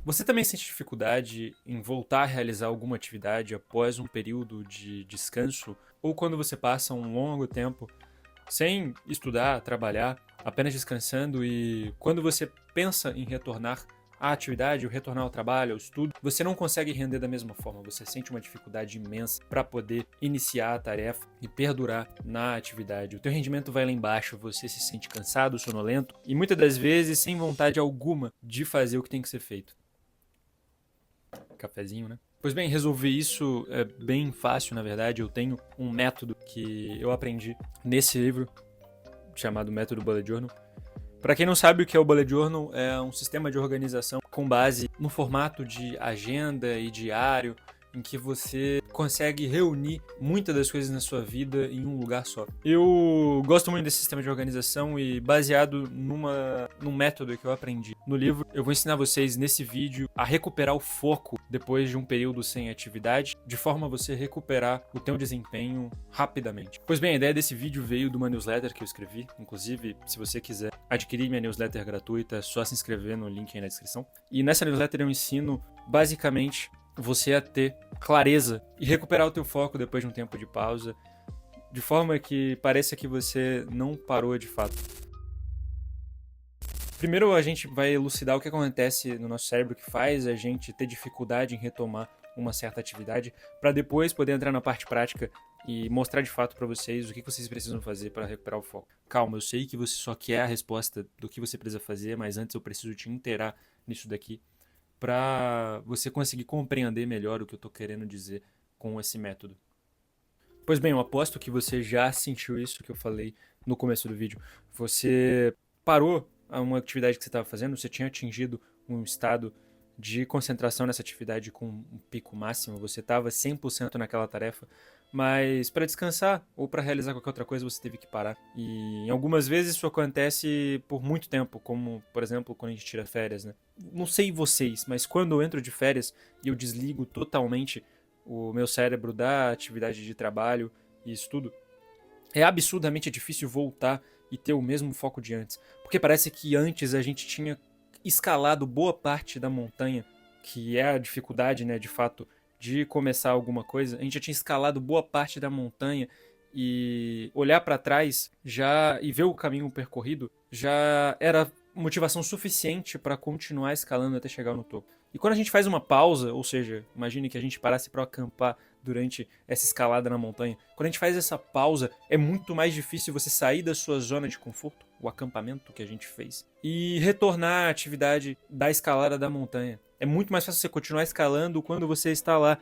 Você também sente dificuldade em voltar a realizar alguma atividade após um período de descanso? Ou quando você passa um longo tempo sem estudar, trabalhar, apenas descansando e quando você pensa em retornar à atividade, ou retornar ao trabalho, ao estudo, você não consegue render da mesma forma, você sente uma dificuldade imensa para poder iniciar a tarefa e perdurar na atividade. O teu rendimento vai lá embaixo, você se sente cansado, sonolento e muitas das vezes sem vontade alguma de fazer o que tem que ser feito. Cafezinho, né? Pois bem, resolver isso é bem fácil, na verdade. Eu tenho um método que eu aprendi nesse livro, chamado Método Bullet Journal. Para quem não sabe o que é o Bullet Journal, é um sistema de organização com base no formato de agenda e diário, em que você consegue reunir muitas das coisas na sua vida em um lugar só. Eu gosto muito desse sistema de organização e baseado num método que eu aprendi no livro, eu vou ensinar vocês nesse vídeo a recuperar o foco depois de um período sem atividade, de forma a você recuperar o teu desempenho rapidamente. Pois bem, a ideia desse vídeo veio de uma newsletter que eu escrevi, inclusive, se você quiser adquirir minha newsletter gratuita, é só se inscrever no link aí na descrição. E nessa newsletter eu ensino, basicamente, você a ter clareza e recuperar o teu foco depois de um tempo de pausa, de forma que pareça que você não parou de fato. Primeiro a gente vai elucidar o que acontece no nosso cérebro que faz a gente ter dificuldade em retomar uma certa atividade, para depois poder entrar na parte prática e mostrar de fato para vocês o que vocês precisam fazer para recuperar o foco. Calma, eu sei que você só quer a resposta do que você precisa fazer, mas antes eu preciso te inteirar nisso daqui para você conseguir compreender melhor o que eu estou querendo dizer com esse método. Pois bem, eu aposto que você já sentiu isso que eu falei no começo do vídeo. Você parou uma atividade que você estava fazendo, você tinha atingido um estado de concentração nessa atividade com um pico máximo, você estava 100% naquela tarefa, mas para descansar ou para realizar qualquer outra coisa você teve que parar. E em algumas vezes isso acontece por muito tempo, como por exemplo quando a gente tira férias, né? Não sei vocês, mas quando eu entro de férias e eu desligo totalmente o meu cérebro da atividade de trabalho e estudo, é absurdamente difícil voltar e ter o mesmo foco de antes. Porque parece que antes a gente tinha escalado boa parte da montanha, que é a dificuldade, né, de fato, de começar alguma coisa. A gente já tinha escalado boa parte da montanha e olhar para trás já e ver o caminho percorrido já era motivação suficiente para continuar escalando até chegar no topo. E quando a gente faz uma pausa, ou seja, imagine que a gente parasse para acampar durante essa escalada na montanha. Quando a gente faz essa pausa, é muito mais difícil você sair da sua zona de conforto, o acampamento que a gente fez, e retornar à atividade da escalada da montanha. É muito mais fácil você continuar escalando quando você está lá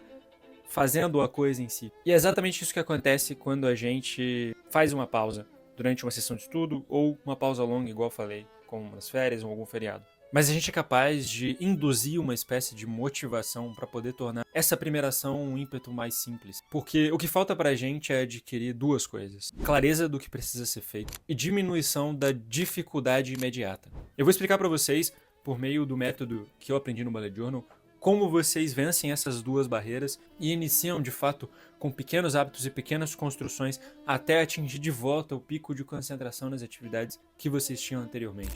fazendo a coisa em si. E é exatamente isso que acontece quando a gente faz uma pausa durante uma sessão de estudo ou uma pausa longa, igual eu falei, como nas férias ou algum feriado. Mas a gente é capaz de induzir uma espécie de motivação para poder tornar essa primeira ação um ímpeto mais simples. Porque o que falta para a gente é adquirir duas coisas: clareza do que precisa ser feito e diminuição da dificuldade imediata. Eu vou explicar para vocês, por meio do método que eu aprendi no Bullet Journal, como vocês vencem essas duas barreiras e iniciam de fato com pequenos hábitos e pequenas construções até atingir de volta o pico de concentração nas atividades que vocês tinham anteriormente.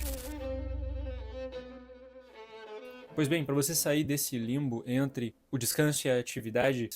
Pois bem, para você sair desse limbo entre o descanso e a atividade,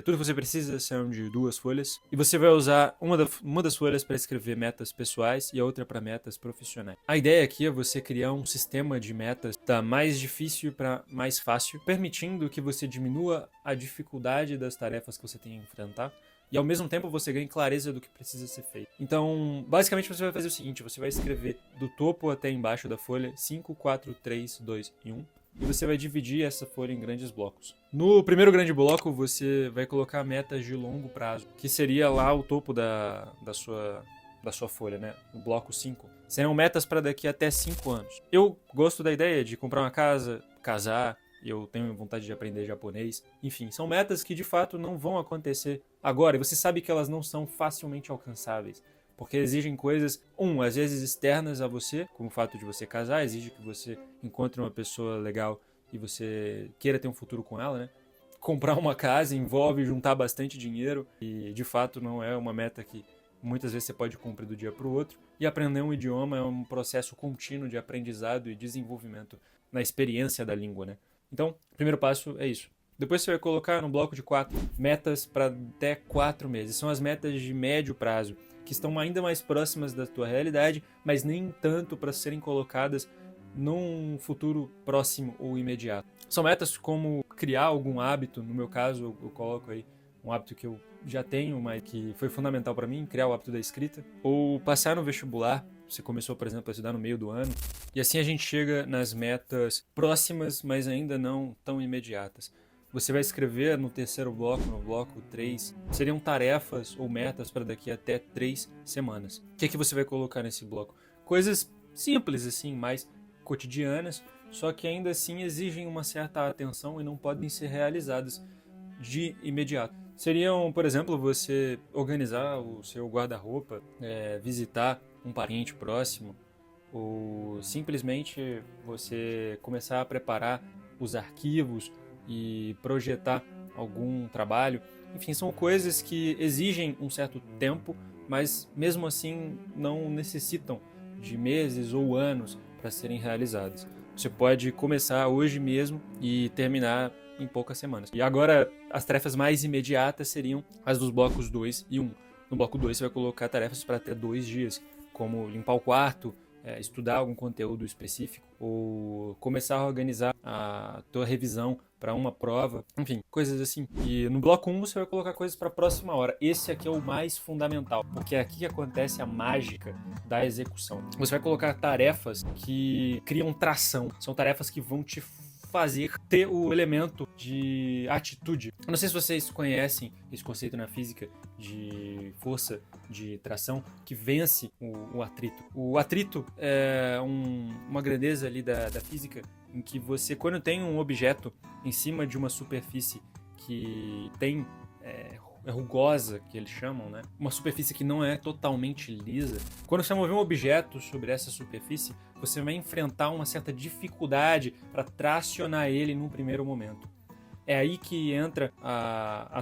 tudo que você precisa são de duas folhas e você vai usar uma das folhas para escrever metas pessoais e a outra para metas profissionais. A ideia aqui é você criar um sistema de metas da mais difícil para mais fácil, permitindo que você diminua a dificuldade das tarefas que você tem a enfrentar e ao mesmo tempo você ganha clareza do que precisa ser feito. Então, basicamente você vai fazer o seguinte: você vai escrever do topo até embaixo da folha 5, 4, 3, 2 e 1. E você vai dividir essa folha em grandes blocos. No primeiro grande bloco, você vai colocar metas de longo prazo, que seria lá o topo da sua folha, né? O bloco 5. Serão metas para daqui até 5 anos. Eu gosto da ideia de comprar uma casa, casar, eu tenho vontade de aprender japonês. Enfim, são metas que de fato não vão acontecer agora, e você sabe que elas não são facilmente alcançáveis. Porque exigem coisas, às vezes externas a você, como o fato de você casar, exige que você encontre uma pessoa legal e você queira ter um futuro com ela, né? Comprar uma casa envolve juntar bastante dinheiro e, de fato, não é uma meta que muitas vezes você pode cumprir do dia para o outro. E aprender um idioma é um processo contínuo de aprendizado e desenvolvimento na experiência da língua, né? Então, o primeiro passo é isso. Depois você vai colocar no bloco de 4 metas para até 4 meses. São as metas de médio prazo, que estão ainda mais próximas da tua realidade, mas nem tanto para serem colocadas num futuro próximo ou imediato. São metas como criar algum hábito, no meu caso eu coloco aí um hábito que eu já tenho, mas que foi fundamental para mim, criar o hábito da escrita, ou passar no vestibular. Você começou, por exemplo, a estudar no meio do ano, e assim a gente chega nas metas próximas, mas ainda não tão imediatas. Você vai escrever no terceiro bloco, no bloco 3, seriam tarefas ou metas para daqui até 3 semanas. O que é que você vai colocar nesse bloco? Coisas simples assim, mais cotidianas, só que ainda assim exigem uma certa atenção e não podem ser realizadas de imediato. Seriam, por exemplo, você organizar o seu guarda-roupa, visitar um parente próximo, ou simplesmente você começar a preparar os arquivos e projetar algum trabalho. Enfim, são coisas que exigem um certo tempo, mas mesmo assim não necessitam de meses ou anos para serem realizadas. Você pode começar hoje mesmo e terminar em poucas semanas. E agora, as tarefas mais imediatas seriam as dos blocos 2 e 1. No bloco 2 você vai colocar tarefas para até 2 dias, como limpar o quarto, estudar algum conteúdo específico, ou começar a organizar a tua revisão para uma prova, enfim, coisas assim. E no bloco 1 você vai colocar coisas para a próxima hora. Esse aqui é o mais fundamental, porque é aqui que acontece a mágica da execução. Você vai colocar tarefas que criam tração, são tarefas que vão te fazer ter o elemento de atitude. Eu não sei se vocês conhecem esse conceito na física de força de tração que vence o atrito. O atrito é uma grandeza ali da física em que você, quando tem um objeto em cima de uma superfície que tem rugosa, que eles chamam, né? Uma superfície que não é totalmente lisa. Quando você mover um objeto sobre essa superfície, você vai enfrentar uma certa dificuldade para tracionar ele num primeiro momento. É aí que entra a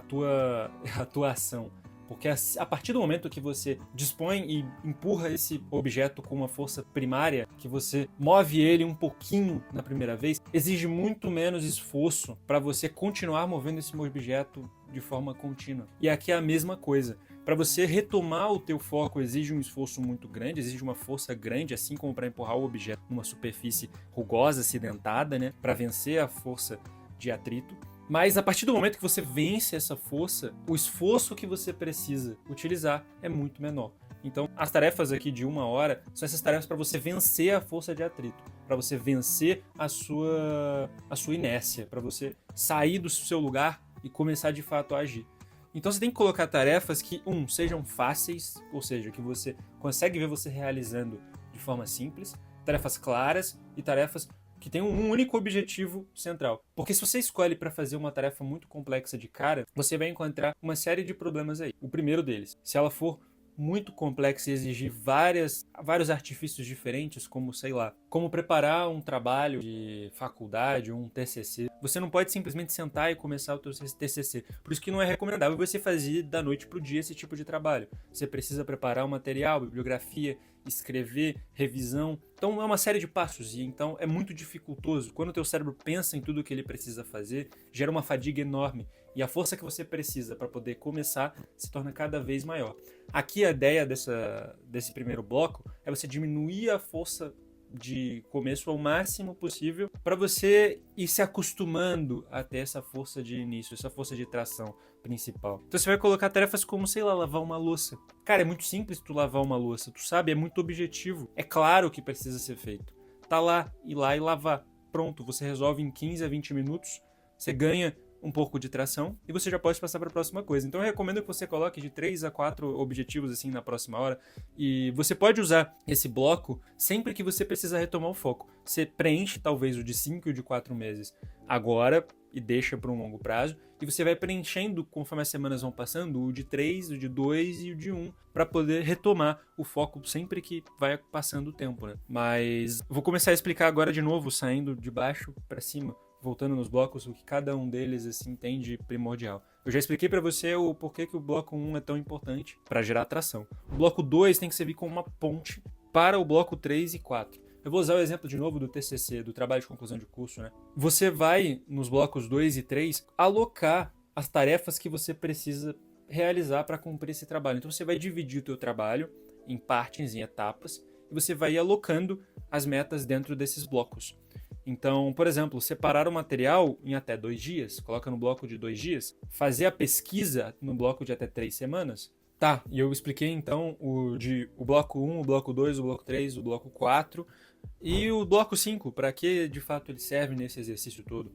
tua ação. Porque a partir do momento que você dispõe e empurra esse objeto com uma força primária, que você move ele um pouquinho na primeira vez, exige muito menos esforço para você continuar movendo esse objeto de forma contínua. E aqui é a mesma coisa. Para você retomar o teu foco exige um esforço muito grande, exige uma força grande, assim como para empurrar o objeto numa superfície rugosa, acidentada, né? Para vencer a força de atrito. Mas a partir do momento que você vence essa força, o esforço que você precisa utilizar é muito menor. Então, as tarefas aqui de 1 hora são essas tarefas para você vencer a força de atrito, para você vencer a sua inércia, para você sair do seu lugar e começar de fato a agir. Então você tem que colocar tarefas que, sejam fáceis, ou seja, que você consegue ver você realizando de forma simples, tarefas claras e tarefas que tem um único objetivo central. Porque se você escolhe para fazer uma tarefa muito complexa de cara, você vai encontrar uma série de problemas aí. O primeiro deles, se ela for muito complexa e exigir vários artifícios diferentes, como, sei lá, como preparar um trabalho de faculdade ou um TCC. Você não pode simplesmente sentar e começar o teu TCC. Por isso que não é recomendável você fazer da noite para o dia esse tipo de trabalho. Você precisa preparar o material, bibliografia, escrever, revisão. Então é uma série de passos e então é muito dificultoso. Quando o teu cérebro pensa em tudo o que ele precisa fazer, gera uma fadiga enorme e a força que você precisa para poder começar se torna cada vez maior. Aqui a ideia desse primeiro bloco é você diminuir a força de começo ao máximo possível para você ir se acostumando a ter essa força de início, essa força de tração principal. Então você vai colocar tarefas como, sei lá, lavar uma louça. Cara, é muito simples tu lavar uma louça, tu sabe, é muito objetivo. É claro que precisa ser feito. Tá lá, ir lá e lavar. Pronto, você resolve em 15 a 20 minutos, você ganha um pouco de tração e você já pode passar para a próxima coisa. Então eu recomendo que você coloque de 3 a 4 objetivos assim na próxima hora e você pode usar esse bloco sempre que você precisa retomar o foco. Você preenche talvez o de 5 e o de 4 meses agora e deixa para um longo prazo e você vai preenchendo conforme as semanas vão passando o de 3, o de 2 e o de 1 para poder retomar o foco sempre que vai passando o tempo, né? Mas vou começar a explicar agora de novo, saindo de baixo para cima, voltando nos blocos, o que cada um deles assim tem de primordial. Eu já expliquei para você o porquê que o bloco 1 é tão importante para gerar atração. O bloco 2 tem que servir como uma ponte para o bloco 3 e 4. Eu vou usar o exemplo de novo do TCC, do trabalho de conclusão de curso, né? Você vai, nos blocos 2 e 3, alocar as tarefas que você precisa realizar para cumprir esse trabalho. Então você vai dividir o teu trabalho em partes, em etapas, e você vai ir alocando as metas dentro desses blocos. Então, por exemplo, separar o material em até 2 dias, coloca no bloco de 2 dias, fazer a pesquisa no bloco de até 3 semanas. Tá, e eu expliquei então o bloco 1, o bloco 2, o bloco 3, o bloco 4 e o bloco 5, para que de fato ele serve nesse exercício todo.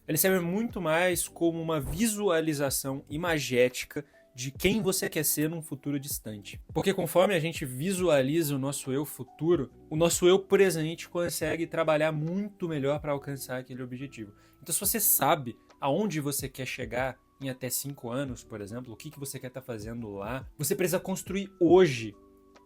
Ele serve muito mais como uma visualização imagética de quem você quer ser num futuro distante. Porque conforme a gente visualiza o nosso eu futuro, o nosso eu presente consegue trabalhar muito melhor para alcançar aquele objetivo. Então, se você sabe aonde você quer chegar em até 5 anos, por exemplo, o que você quer estar fazendo lá, você precisa construir hoje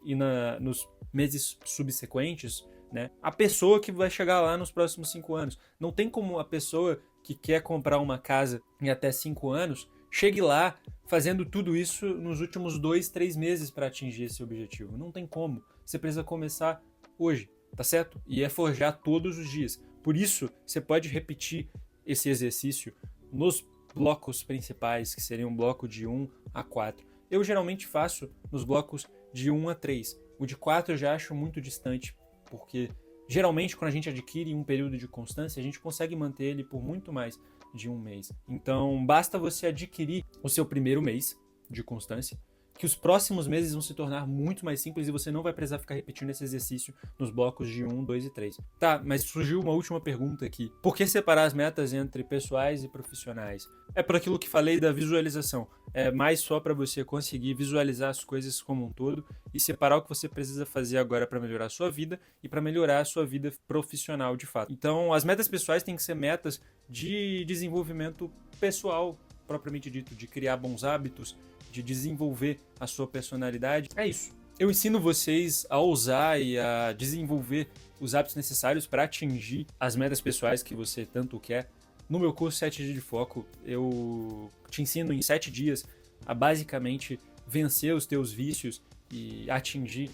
e nos meses subsequentes, né, a pessoa que vai chegar lá nos próximos 5 anos. Não tem como a pessoa que quer comprar uma casa em até 5 anos chegue lá fazendo tudo isso nos últimos 2, 3 meses para atingir esse objetivo. Não tem como. Você precisa começar hoje, tá certo? E é forjar todos os dias. Por isso, você pode repetir esse exercício nos blocos principais, que seriam um bloco de 1 a 4. Eu geralmente faço nos blocos de 1 a 3. O de 4 eu já acho muito distante, porque geralmente quando a gente adquire um período de constância, a gente consegue manter ele por muito mais de um mês. Então, basta você adquirir o seu primeiro mês de constância, que os próximos meses vão se tornar muito mais simples e você não vai precisar ficar repetindo esse exercício nos blocos de 1, 2 e 3. Tá, mas surgiu uma última pergunta aqui. Por que separar as metas entre pessoais e profissionais? É por aquilo que falei da visualização. É mais só para você conseguir visualizar as coisas como um todo e separar o que você precisa fazer agora para melhorar a sua vida e para melhorar a sua vida profissional de fato. Então, as metas pessoais têm que ser metas de desenvolvimento pessoal, propriamente dito, de criar bons hábitos, de desenvolver a sua personalidade. É isso. Eu ensino vocês a usar e a desenvolver os hábitos necessários para atingir as metas pessoais que você tanto quer. No meu curso 7 dias de foco, eu te ensino em 7 dias a basicamente vencer os teus vícios e atingir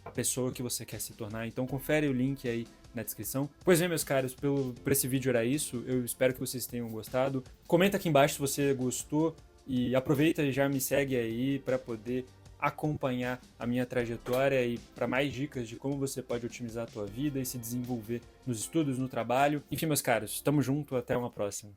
a pessoa que você quer se tornar. Então confere o link aí na descrição. Pois bem, meus caros, por esse vídeo era isso. Eu espero que vocês tenham gostado. Comenta aqui embaixo se você gostou. E aproveita e já me segue aí para poder acompanhar a minha trajetória e para mais dicas de como você pode otimizar a tua vida e se desenvolver nos estudos, no trabalho. Enfim, meus caros, tamo junto, até uma próxima.